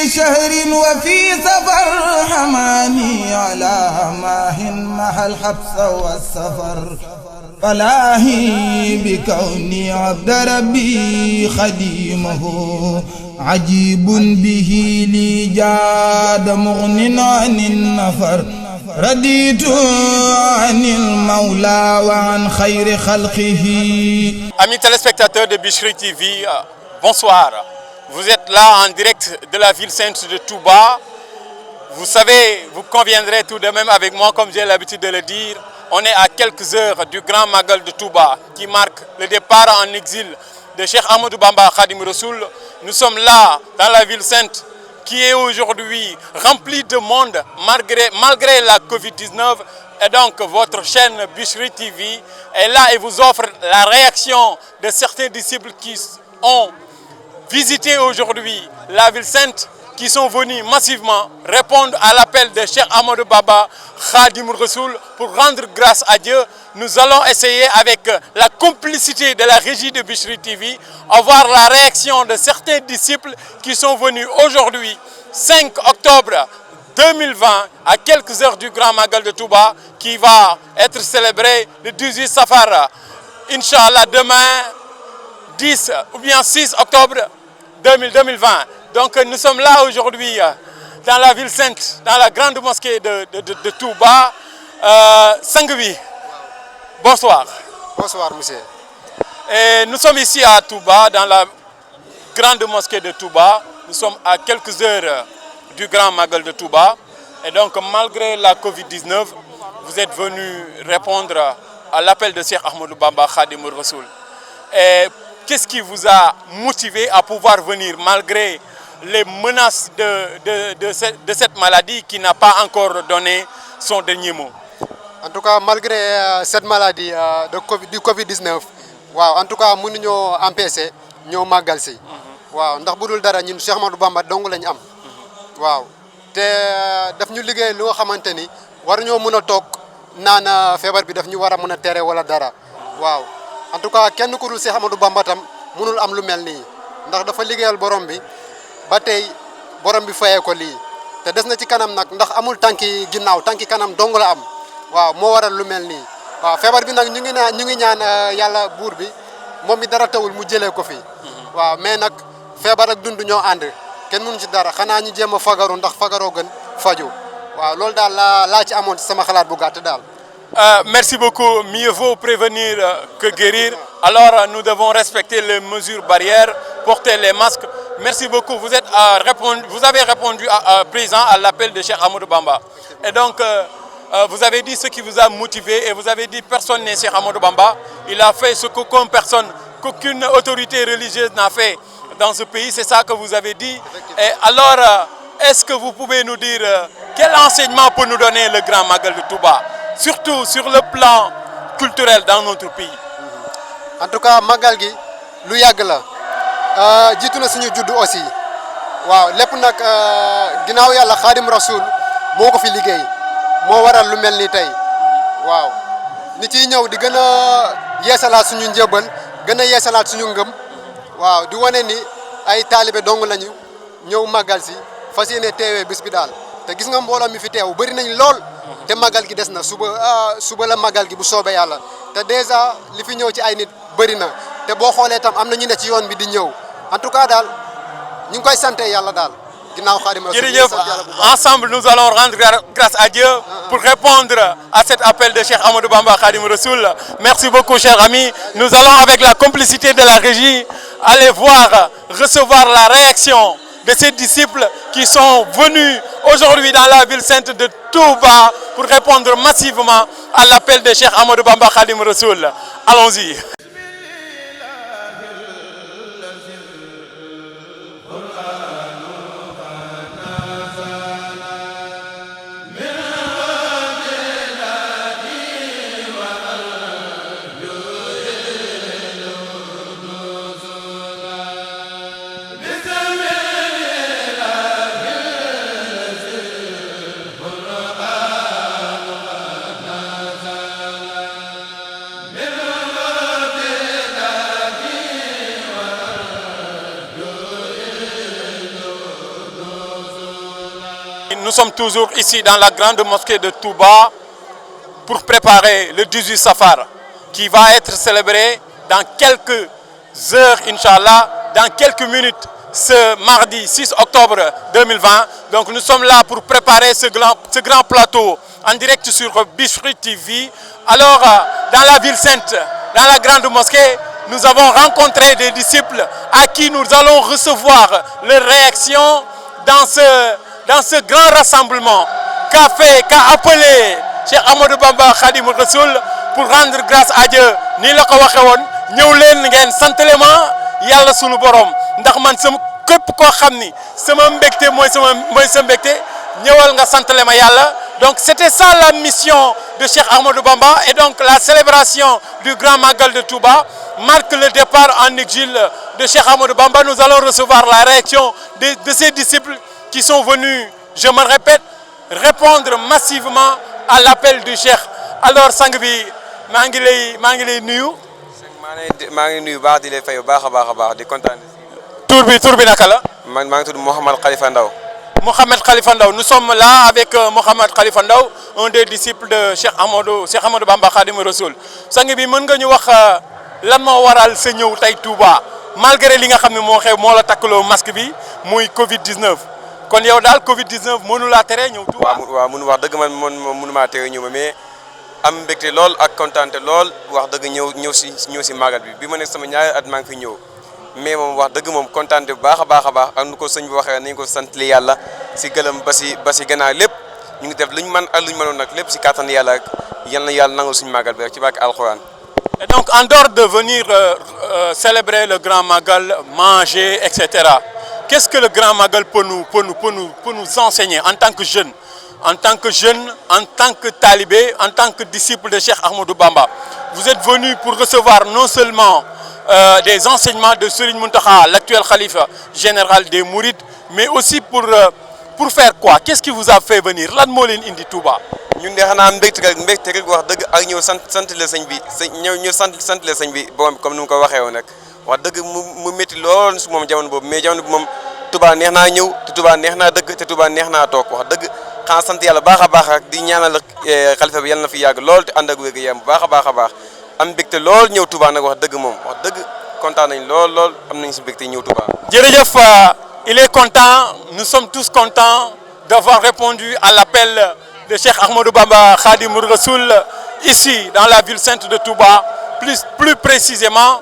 شهر وفي سفر حماني على ماه مع الحبس والسفر فلاهي بكوني عبد ربي خديمه عجيب به لي جاد مغن عن النفر رديت عن المولى وعن خير خلقه. Amis téléspectateurs de Bichri TV, bonsoir. Vous êtes là en direct de la ville sainte de Touba. Vous savez, vous conviendrez tout de même avec moi, comme j'ai l'habitude de le dire, on est à quelques heures du Grand Magal de Touba qui marque le départ en exil de Cheikh Ahmadou Bamba Khadim Rassoul. Nous sommes là dans la ville sainte qui est aujourd'hui remplie de monde malgré la Covid-19. Et donc votre chaîne Bichri TV est là et vous offre la réaction de certains disciples qui ont visité aujourd'hui la ville sainte, qui sont venus massivement répondre à l'appel de Cheikh Ahmadou Bamba Khadim Rassoul pour rendre grâce à Dieu. Nous allons essayer avec la complicité de la régie de Bichri TV avoir la réaction de certains disciples qui sont venus aujourd'hui 5 octobre 2020 à quelques heures du Grand Magal de Touba qui va être célébré le 18 Safar. Inch'Allah demain 10 ou bien 6 octobre 2020. Donc nous sommes là aujourd'hui dans la ville sainte, dans la grande mosquée de Touba. Sangui, bonsoir. Bonsoir monsieur. Et nous sommes ici à Touba, dans la grande mosquée de Touba. Nous sommes à quelques heures du Grand Magal de Touba. Et donc malgré la Covid-19, vous êtes venu répondre à l'appel de Cheikh Ahmadou Bamba Khadim Rassoul. Et qu'est-ce qui vous a motivé à pouvoir venir malgré les menaces de cette maladie qui n'a pas encore donné son dernier mot? En tout cas, malgré cette maladie du Covid-19, waaw en tout cas mënuñoo empêcher ñoo màggal si. waaw ndax bu dul dara ñun Cheikh Ahmadou Bamba dong lañu am. waaw te daf ñu liggéey lu nga xamante ni waruñoo mën a toog naan feebar bi daf ñu war a mën a tere wala dara. waaw en tout cas kenn ku dul Cheikh Ahmadou Bamba tam mënul am lu mel nii ndax dafa liggéeyal borom bi ba tey borom bi fayee ko lii te des na ci kanam nag ndax amul tànki ginnaaw tànki kanam dong la am. waaw moo waral lu mel nii waaw feebar bi nag ñu ngi ñaan yàlla buur bi moom mi dara tawul mu jëlee ko fi. waaw mais nag feebar ak dund ñoo ànd kenn mënu ci dara xanaa ñu jéem a fagaru ndax fagaroo gën faju waaw loolu daal laa ci amoon ci sama xalaat bu gàtt daal. Merci beaucoup. Mieux vaut prévenir que guérir. Alors nous devons respecter les mesures barrières, porter les masques. Merci beaucoup. Vous avez répondu présent à l'appel de Cheikh Ahmadou Bamba. Et donc vous avez dit ce qui vous a motivé et vous avez dit personne n'est Cheikh Ahmadou Bamba. Il a fait ce qu'aucune autorité religieuse n'a fait dans ce pays. C'est ça que vous avez dit. Et alors, est-ce que vous pouvez nous dire quel enseignement peut nous donner le Grand Magal de Touba, surtout sur le plan culturel dans notre pays? En tout cas magal gi lu yàgg la jiitu na suñu juddu aussi waaw lépp nag ginnaaw yàlla Khadim Rassoul moo ko fi liggéey moo waral lu mel ni tey waaw nit yi ñëw di gën a yeesalaat suñu njëbal gën a yeesalaat suñu ngëm waaw di wane ni ay taalibe dong lañu ñëw màggal si fas yéene teewee bis bi daal te gis nga mbooloo mi fi teew bëri nañ lool te màggal gi des na suba la màggal gi bu soobee yàlla te dèjà li fi ñëw ci ay nit bëri na te boo xoolee tam am na ñu ne ci yoon bi di ñëw en tout cas daal ñu ngi koy santé yàlla daal. Ensemble, nous allons rendre grâce à Dieu pour répondre à cet appel de Cheikh Ahmadou Bamba Khadim Rassoul. Merci beaucoup, chers amis. Nous allons, avec la complicité de la régie, aller recevoir la réaction de ces disciples qui sont venus aujourd'hui dans la ville sainte de Touba pour répondre massivement à l'appel de Cheikh Ahmadou Bamba Khadim Rassoul. Allons-y. nous sommes toujours ici dans la grande mosquée de Touba pour préparer le 18 Safar qui va être célébré dans quelques heures, Inch'Allah, dans quelques minutes, ce mardi 6 octobre 2020. Donc nous sommes là pour préparer ce grand plateau en direct sur Bichri TV. Alors, dans la ville sainte, dans la grande mosquée, nous avons rencontré des disciples à qui nous allons recevoir leurs réactions dans ce grand rassemblement qu'a appelé Cheikh Ahmadou Bamba Khadim Rassoul pour rendre grâce à Dieu. Ni la ko waxe woon ñëw leen ngeen santale ma yàlla sunu borom ndax man sama képp koo xam ni sama mbégte mooy sa mbégte ñëwal nga santale ma yàlla. Donc c'était ça la mission de Cheikh Ahmadou Bamba, et donc la célébration du Grand Magal de Touba marque le départ en exil de Cheikh Ahmadou Bamba. Nous allons recevoir la réaction de ses disciples qui sont venus, je me répète, répondre massivement à l'appel du Cheikh. Alors sang bi maa ngi lay nuyu. maa ngi nuyu baax di lay fay bu baax a baax di kontaan. tur bi naka la. maa ngi tudd Mouhamed Khalifa Ndaw. Mohamed Khalifa Ndaw, nous sommes là avec Mohamed Khalifa Ndaw, un des disciples de Cheikh Ahmadou Bamba Khadim Rassoul. sang bi mën nga ñu wax lan moo waral sa ñëw tey Touba malgré li nga xam ne moo xew moo la takkaloo masque bi muy Covid 19 kon yow daal Covid 19 mënu laa tere ñëw Touba. waaw mënu wax dëgg man mënu maa tere ñëw mais am mbégte lool ak kontaante lool wax dëgg ñëw si magal bi ma nekk sama ñaari at maa ngi fi ñëw. mais moom wax dëgg moom kontaan bu baax a baax ak nu ko sëñ bi waxee nañu ko sant li yàlla si gëlëm ba si gannaaw lépp ñu ngi def lu ñu mën ak lu ñu mënoon nag lépp si kàttan yàlla ak yal na yàlla nangu suñu màggal bi rek ci barke alxuraan. Et donc en dehors de venir célébrer le grand magal, manger, etc. Qu'est-ce que le grand magal peut nous enseigner en tant que jeunes, en tant que talibé, en tant que disciple de Cheikh Ahmadou Bamba? Vous êtes venus pour recevoir non seulement des enseignements de Serigne Mountakha, l'actuel khalife général des Mourides, mais aussi pour faire quoi? Qu'est-ce qui vous a fait venir? Lan moo leen indi Touba? ñun de xanaa mbégte rek wax dëgg ak ñëw sant la sëñ bi ñëw sant la sëñ bi borom comme ni mu ko waxee woon nag wax dëgg mu métti lool su moom jamono boobu mais jamono bi moom Touba neex naa ñëw te Touba neex naa dëkk te Touba neex naa toog wax dëgg xanaa sant yàlla baax a baax ak di ñaanal xalifa bi yàlla na fi yàgg lool te ànd ak wér gu yaram bu baax a baax am mbégte lool ñëw Touba nag wax dëgg moom wax dëgg kontaan nañ lool am nañ si mbégte ñëw Touba. Jërëjëf, il est content, nous sommes tous contents d'avoir répondu à l'appel de Cheikh Ahmadou Bamba Khadim Rassoul ici dans la ville sainte de Touba, plus précisément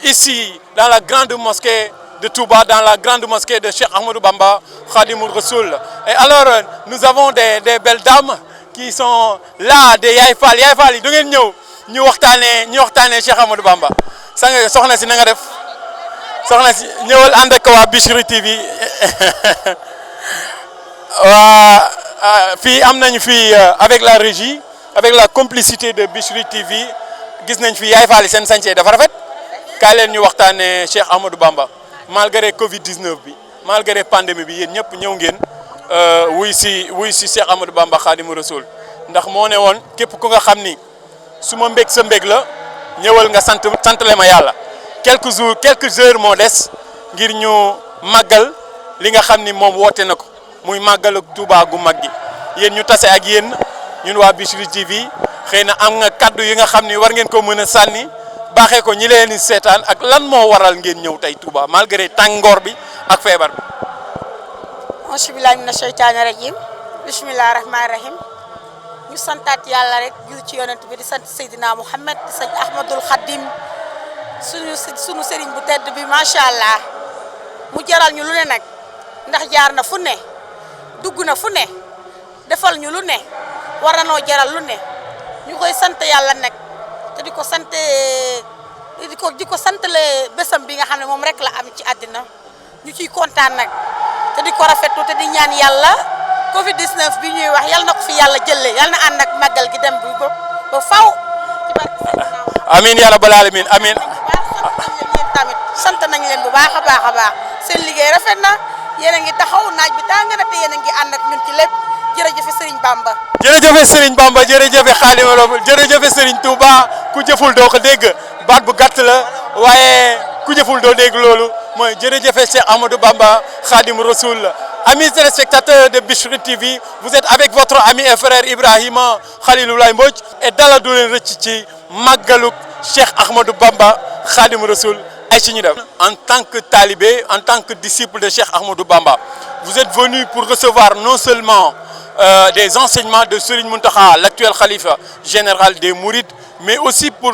ici dans la grande mosquée de Touba, dans la grande mosquée de Cheikh Ahmadou Bamba Khadim Rassoul. Et alors nous avons des belles dames qui sont là, des Yaay Fall yi da ngeen ñëw ñu waxtaanee Cheikh Ahmadou Bamba. soxna si na nga def soxna si ñëwal ànd ak waa Bichri TV fii am nañu fii avec la régie, avec la complicité de Bichri TV gis nañ fi Yaay Fall seen sañse dafa rafet kaay leen ñu waxtaanee Cheikh Ahmadou Bamba malgré Covid 19 bi malgré pandémie bi yéen ñëpp ñëw ngeen wuy si Cheikh Ahmadou Bamba Khadim Rassoul ndax moo ne woon képp ku nga xam ni su ma mbég sa mbég la ñëwal nga santale ma yàlla. quelques heures moo des ngir ñu màggal li nga xam ni moom woote na ko muy màggal ak Touba gu mag gi yéen ñu tase ak yéen ñun waa Bichri TV xëy na am nga kaddu yi nga xam ni war ngeen ko mën a sànni baaxee ko ñi leen di seetaan ak lan moo waral ngeen ñëw tey Touba malgré tàngoor bi ak feebar bi. auzu billaahi mina sheytaani rajiim bismillaahi rahmaani rahiim ñu santaat yàlla rek jul ci yonent bi di sant Seydina Mouhamed di sant Ahmadul Khadim sunu sëriñ bu tedd bi macha allah mu jaral ñu lu ne nag ndax jaar na fu ne dugg na fu ne defal ñu lu ne war na noo jaral lu ne ñu koy sant yàlla nag te di ko santale bésam bi nga xam ne moom rek la am ci àddina ñu ciy kontaan nag te di ko rafetlu te di ñaan yàlla Covid 19 bi ñuy wax yal na ko fi yàlla jëlee yal na ànd ak màggal gi dem bi ba faw ci barke amiin ya rabbal aalamiin amiin. tamit sant nañ leen bu baax a baax seen liggéey rafet na yéen a ngi taxaw naaj bi tàng na te yéen a ngi ànd ak ñun ci lépp jërëjëf Serigne Bamba. jërëjëf Serigne Bamba jërëjëf Khadim Rassoul jërëjëf Serigne Touba ku jëful doo ko dégg baat bu gàtt la waaye ku jëful doo dégg loolu mooy jërëjëf Cheikh Ahmadou Bamba Khadim Rassoul Amis téléspectateurs de Bichri TV, vous êtes avec votre ami et frère Ibrahima Khaliloulaye Mbodj et dala du leen rëcc ci màggaluk Cheikh Ahmadou Bamba Khadim Rassoul ay ci ñu dem. En tant que talibé, en tant que disciple de Cheikh Ahmadou Bamba, vous êtes venu pour recevoir non seulement des enseignements de Serigne Mountakha, l'actuel khalife général des Mourides, mais aussi pour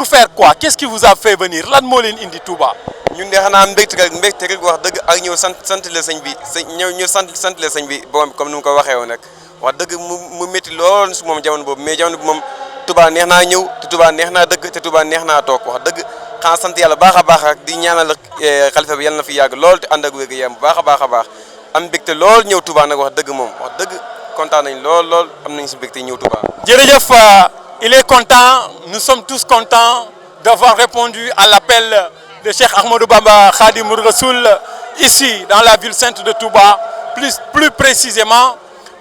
faire quoi? Qu'est-ce qui vous a fait venir? Lan moo leen indi Touba? ñun de xanaa mbégte rek wax dëgg ak ñëw sant la sëñ bi ñëw sant la sëñ bi borom comme ni mu ko waxee woon nag wax dëgg mu métti lool su moom jamono boobu mais jamono bi moom Touba neex naa ñëw te Touba neex naa dëkk te Touba neex naa toog wax dëgg xanaa sant yàlla baax a baax ak di ñaanal xalifa bi yàlla na fi yàgg lool te ànd ak wér gu yaram bu baax a baax am mbégte lool ñëw Touba nag wax dëgg moom wax dëgg kontaan nañ lool am nañ si mbégte ñëw Touba. Jërëjëf, il est content, nous sommes tous contents d'avoir répondu à l'appel de Cheikh Ahmadou Bamba Khadim Rassoul ici dans la ville sainte de Touba, plus précisément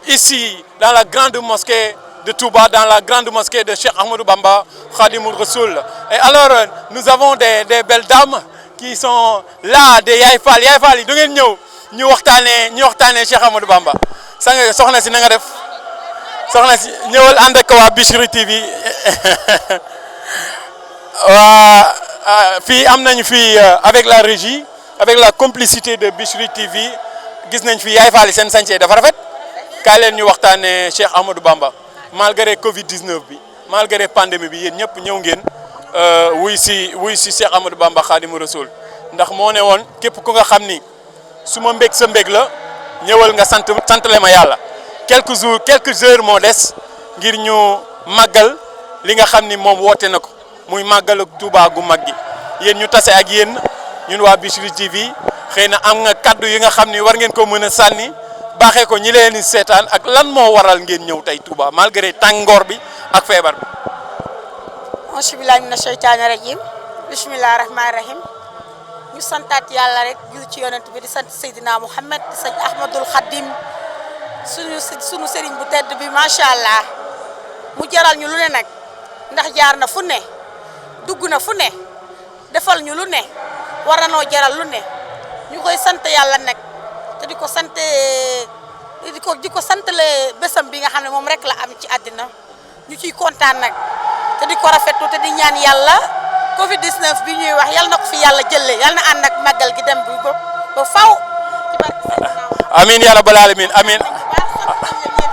ici dans la grande mosquée de Touba, dans la grande mosquée de Cheikh Ahmadou Bamba Khadim Rassoul. Et alors nous avons des belles dames qui sont là, des Yaay Fall yi da ngeen ñëw ñu waxtaanee Cheikh Ahmadou Bamba. Soxna si na nga def soxna si ñëwal ànd ak waa Bichri TV fii am nañu fii avec la régie, avec la complicité de Bichri TV gis nañ fi Yaay Fall seen sañse dafa rafet kaay leen ñu waxtaanee Cheikh Ahmadou Bamba malgré Covid-19 bi malgré pandémie bi yéen ñëpp ñëw ngeen wuy si Cheikh Ahmadou Bamba Khadim Rassoul ndax moo ne woon képp ku nga xam ni su ma mbég sa mbég la ñëwal nga sant le ma yàlla quelques heures moo des ngir ñu màggal li nga xam ni moom woote na ko muy màggal ak Touba gu mag gi yéen ñu tase ak yéen ñun waa Bichri TV xëy na am nga kaddu yi nga xam ni war ngeen ko mën a sànni baaxee ko ñi leen di seetaan ak lan moo waral ngeen ñëw tey Touba malgré tàngoor bi ak feebar bi. auzu billaahi mina sheytaani rajiim bismillaahi rahmaani rahiim ñu santaat yàlla rek jul ci yonent bi di sant Seydina Mouhamed di sant Ahmadul Khadim sunu sëriñ bu tedd bi macha allah mu jaral ñu lu ne nag ndax jaar na fu ne dugg na fu ne defal ñu lu ne war na noo jaral lu ne ñu koy sant yàlla nag te di ko santale bésam bi nga xam ne moom rek la am ci àddina ñu ciy kontaan nag te di ko rafetlu te di ñaan yàlla Covid 19 bi ñuy wax yal na ko fi yàlla jëlee yal na ànd ak màggal gi dem bi ba faw ci barke amiin ya rabbal alamin amiin.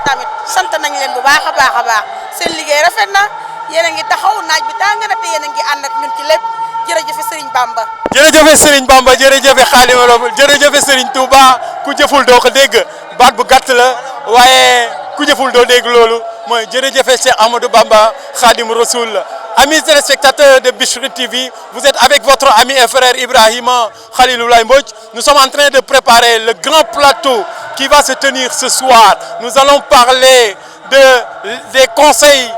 tamit sant nañ leen bu baax a baax seen liggéey rafet na yéen a ngi taxaw naaj bi tàng na te yéen a ngi ànd ak ñun ci lépp jërëjëf Serigne Bamba. jërëjëf Serigne Bamba jërëjëf Khadim Rassoul jërëjëf Serigne Touba ku jëful doo ko dégg baat bu gàtt la waaye ku jëful doo dégg loolu mooy jërëjëf Cheikh Ahmadou Bamba Khadim Rassoul. Amis téléspectateurs de Bichri TV, vous êtes avec votre ami et frère Ibrahima Khaliloulaye Mbodj. Nous sommes en train de préparer le grand plateau qui va se tenir ce soir. Nous allons parler des conseils,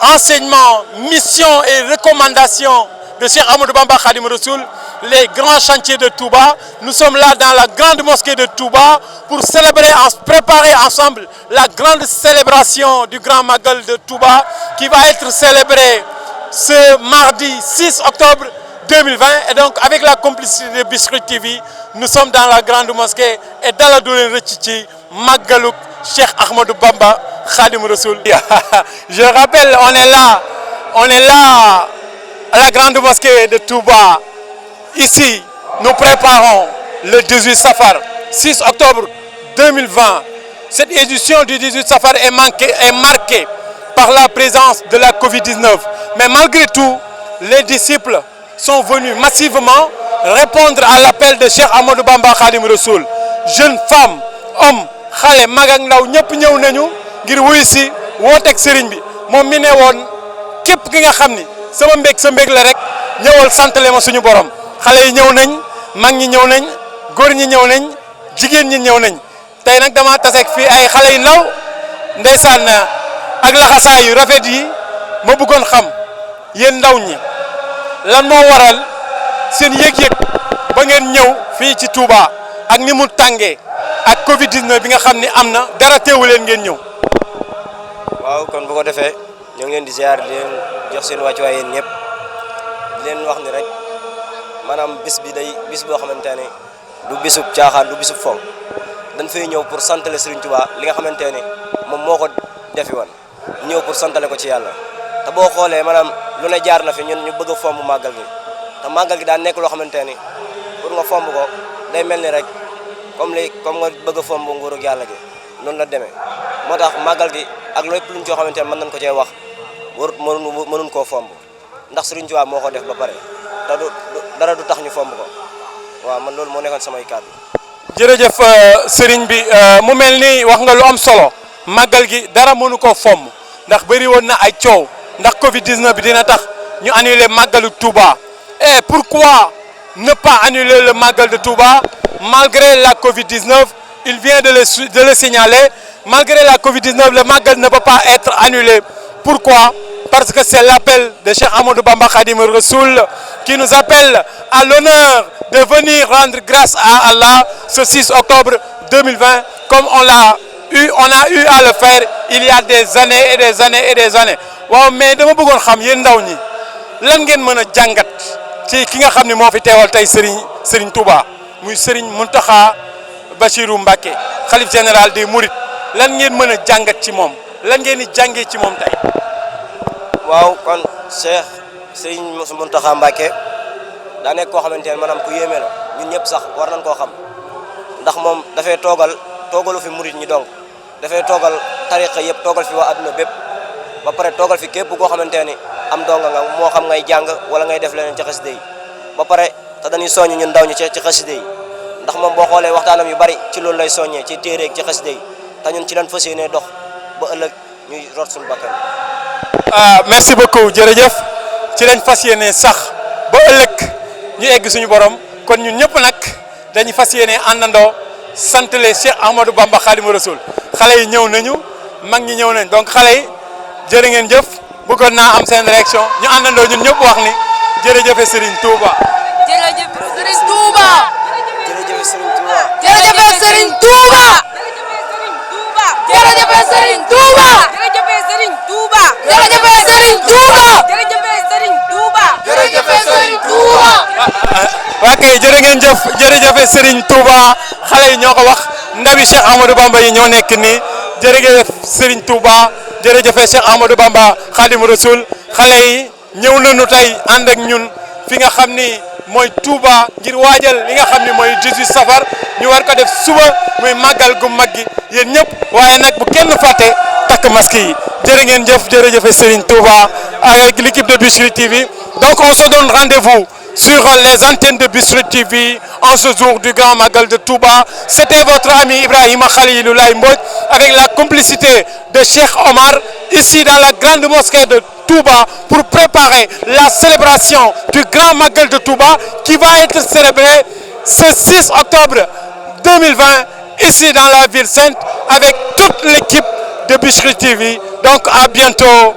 enseignements, missions et recommandations de Cheikh Ahmadou Bamba Khadim Rassoul, les grands chantiers de Touba. Nous sommes là dans la grande mosquée de Touba pour préparer ensemble la grande célébration du Grand Magal de Touba qui va être célébrée ce mardi 6 octobre 2020 et donc avec la complicité de Bichri TV nous sommes dans la grande mosquée et dala du leen rëcc ci màggaluk Cheikh Ahmadou Bamba Khadim Rassoul. Je rappelle on est là à la grande mosquée de Touba. Ici nous préparons le 18 Safar 6 octobre 2020. Cette édition du 18 Safar est marquée par la présence de la Covid-19. Mais malgré tout, les disciples sont venus massivement répondre à l'appel de Cheikh Ahmadou Bamba Khadim Rassoul. Jeunes, femmes, hommes, xale, mag ak ndaw ñëpp ñëw nañu ngir wuyu si wooteeg sëriñ bi moom mi ne woon képp ki nga xam ni sama mbég sa mbég la rek ñëwal santale ma suñu borom. Xale yi ñëw nañ, mag ñi ñëw nañ, góor ñi ñëw nañ, jigéen ñi ñëw nañ. Tey nag dama taseeg fii ay xale yu ndaw ndeysaan ak laxasaay yu rafet yi ma bëggoon xam yéen ndaw ñi lan moo waral seen yëg-yëg ba ngeen ñëw fii ci Touba ak ni mu tàngee ak Covid 19 bi nga xam ni am na dara teewu leen ngeen ñëw. waaw kon bu ko defee ñoo ngi leen di ziar di leen jox seen wàccuwaay yéen ñëpp di leen wax ni rek maanaam bis bi day bis boo xamante ne du bisub caaxaan du bisub fo dañ fay ñëw pour santale Serigne Touba li nga xamante ni moom moo ko defi woon ñëw pour santale ko ci yàlla te boo xoolee maanaam lu ne jaar na fi ñun ñu bëgg a fomb màggal gi te màggal gi daa nekk loo xamante ni pour nga fomb ko day mel ni rek comme nga bëgg a fomb nguurug yàlla gi noonu la demee moo tax màggal gi ak lépp luñ coo xamante ne mën nañ ko cee wax warut mënuñ koo fomb ndax Serigne Touba moo ko def ba pare te dara du tax ñu fomb ko waaw man loolu moo nekkoon samay kàddu. jërëjëf Serigne bi mu mel ni wax nga lu am solo màggal gi dara mënu koo fomb ndax bëri woon na ay coow ndax Covid 19 bi dina tax ñu annuler màggalu Touba et pourquoi ne pas annuler le màggal de Touba malgré la Covid 19 il vient de le signaler malgré la Covid 19 le màggal ne peut pas être annulé pourquoi? Parce que c'est l'appel de Cheikh Ahmadou Bamba Khadim Rassoul qui nous appelle à l'honneur de venir rendre grâce à Allah ce 6 octobre 2020 comme on a eu à le faire il y a des années et des années et des années waaw mais dama bëggoon xam yéen ndaw ñi lan ngeen mën a jàngat ci ki nga xam ne moo fi teewal tey Serigne Touba muy Serigne Mountakha Bachirou Mbacké xalif général des Mourides lan ngeen mën a jàngat ci moom lan ngeen di jàngee ci moom tey. waaw kon Cheikh Serigne Mountakha Mbacké daa nekk koo xamante ne maanaam ku yéeme la ñun ñëpp sax war nañ koo xam ndax moom dafay toogalu fi murit ñi donc dafay toogal tariqa yëpp toogal fi waa adduna bépp ba pare toogal fi képp koo xamante ni am donga nga moo xam ngay jàng wala ngay def leneen ci xasida yi ba pare te dañuy soññ ñun ndaw ñi ci xasida yi ndax moom boo xoolee waxtaanam yu bari ci loolu lay soññee ci téere ci xasida yi te ñun ci lañ fas yéenee dox ba ëllëg ñuy rot suñu bakkan. merci beaucoup jërëjëf ci lañ fas yéenee sax ba ëllëg ñu egg suñu borom kon ñun ñëpp nag dañuy fas yéenee àndandoo santale Cheikh Ahmadou Bamba Khadim Rassoul xale yi ñëw nañu mag ñi ñëw nañ donc xale yi jërë ngeen jëf bëggoon naa am seen réaction ñu àndandoo ñun ñëpp wax ni jërëjëfe Serigne Touba. jërëjëf Serigne Touba. jërëjëf Serigne Touba. jërëjëf Serigne Touba. jërëjëf Serigne Touba. jërëjëf Serigne Touba. jërëjëf Serigne Touba. jërëjëf Serigne Touba. jërëjëf Serigne Touba. waa kay jërë ngeen jëf jërëjëf Serigne Touba xale yi ñoo ko wax ndawi Cheikh Ahmadou Bamba yi ñoo nekk nii jërëjëf Serigne Touba jërëjëf Cheikh Ahmadou Bamba Khadim Rassoul xale yi ñëw nañu tey ànd ak ñun fi nga xam ni mooy Touba ngir waajal li nga xam ni mooy 18 safar ñu war ko def suba muy màggal gu mag gi yéen ñëpp waaye nag bu kenn fàtte takk masque yi jërë ngeen jëf jërëjëf Serigne Touba avec l'équipe de Bichri TV donc on se donne rendez-vous sur les antennes de Bichri TV en ce jour du Grand Magal de Touba. C'était votre ami Ibrahima Khaliloulaye Mbodj avec la complicité de Cheikh Omar ici dans la grande mosquée de Touba pour préparer la célébration du Grand Magal de Touba qui va être célébré ce 6 octobre 2020 ici dans la ville sainte avec toute l'équipe de Bichri TV. Donc à bientôt.